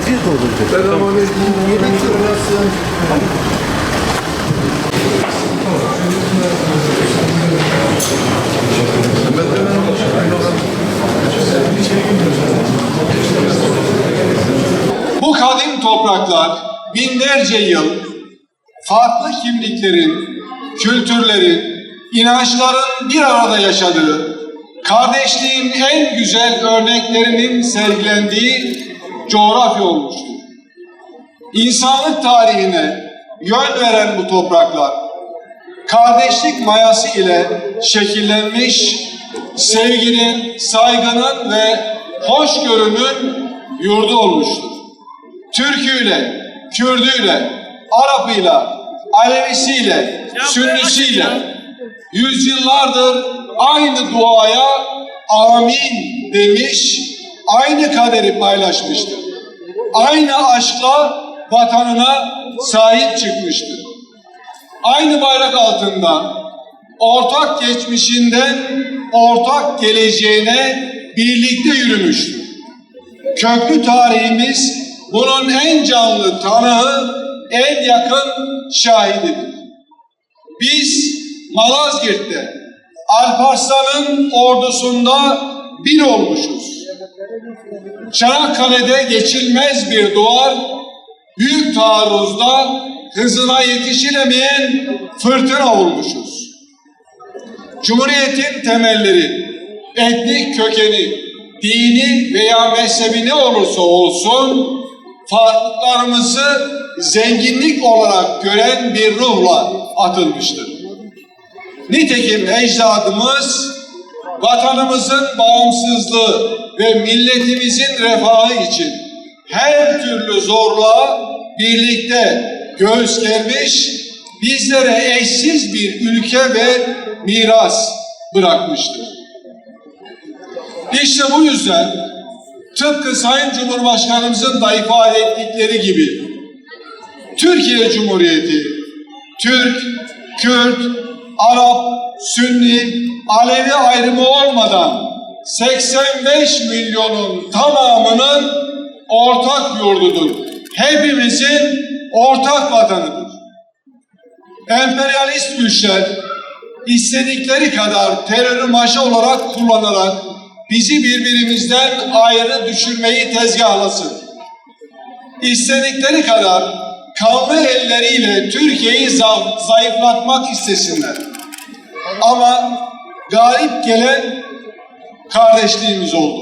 Afiyet olsun. Selamünaleyküm. Bu kadim topraklar binlerce yıl farklı kimliklerin, kültürlerin, inançların bir arada yaşadığı, kardeşliğin en güzel örneklerinin sergilendiği coğrafya olmuştur. İnsanlık tarihine yön veren bu topraklar, kardeşlik mayası ile şekillenmiş, sevginin, saygının ve hoşgörünün yurdu olmuştur. Türküyle, Kürdüyle, Arapıyla, Alevisiyle, Sünnisiyle yüzyıllardır aynı duaya amin demiş, aynı kaderi paylaşmıştır. Aynı aşkla vatanına sahip çıkmıştır. Aynı bayrak altında ortak geçmişinden ortak geleceğine birlikte yürümüştür. Köklü tarihimiz bunun en canlı tanığı, en yakın şahididir. Biz Malazgirt'te Alparslan'ın ordusunda bir olmuşuz. Çanakkale'de geçilmez bir duvar, büyük taarruzda hızına yetişilemeyen fırtına olmuşuz. Cumhuriyetin temelleri, etnik kökeni, dini veya mezhebi ne olursa olsun, farklılıklarımızı zenginlik olarak gören bir ruhla atılmıştır. Nitekim ecdadımız vatanımızın bağımsızlığı ve milletimizin refahı için her türlü zorluğa birlikte göğüs germiş, bizlere eşsiz bir ülke ve miras bırakmıştır. İşte bu yüzden tıpkı Sayın Cumhurbaşkanımızın da ifade ettikleri gibi Türkiye Cumhuriyeti, Türk, Kürt, Arap, Sünni, Alevi ayrımı olmadan 85 milyonun tamamının ortak yurdudur. Hepimizin ortak vatanıdır. Emperyalist güçler istedikleri kadar terörü maşa olarak kullanarak bizi birbirimizden ayrı düşürmeyi tezgahlasın. İstedikleri kadar kanlı elleriyle Türkiye'yi zayıflatmak istesinler. Ama galip gelen kardeşliğimiz oldu.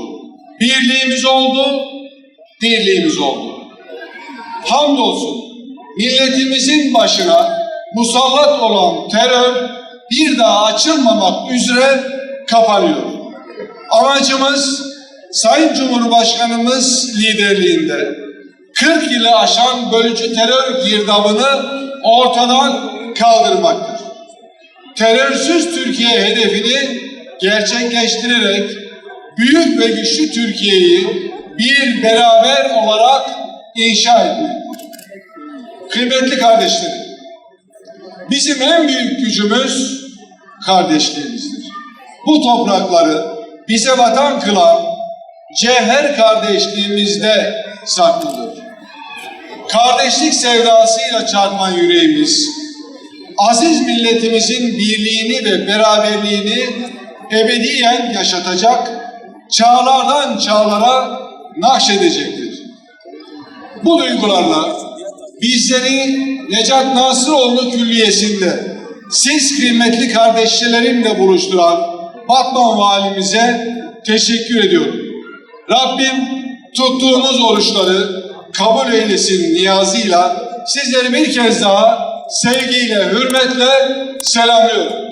Birliğimiz oldu, dirliğimiz oldu. Hamdolsun milletimizin başına musallat olan terör bir daha açılmamak üzere kapanıyor. Amacımız Sayın Cumhurbaşkanımız liderliğinde 40 yılı aşan bölücü terör girdabını ortadan kaldırmaktır. Terörsüz Türkiye hedefini gerçekleştirerek büyük ve güçlü Türkiye'yi bir beraber olarak inşa etmektir. Kıymetli kardeşlerim, bizim en büyük gücümüz kardeşliğimizdir. Bu toprakları bize vatan kılan cevher kardeşliğimizde saklıdır. Kardeşlik sevdasıyla çarpan yüreğimiz, aziz milletimizin birliğini ve beraberliğini ebediyen yaşatacak, çağlardan çağlara nakşedecektir. Bu duygularla bizleri Necat Nasıroğlu Külliyesi'nde siz kıymetli kardeşlerimle buluşturan Batman Valimize teşekkür ediyorum. Rabbim tuttuğunuz oruçları kabul eylesin niyazıyla sizleri bir kez daha sevgiyle, hürmetle selamlıyorum.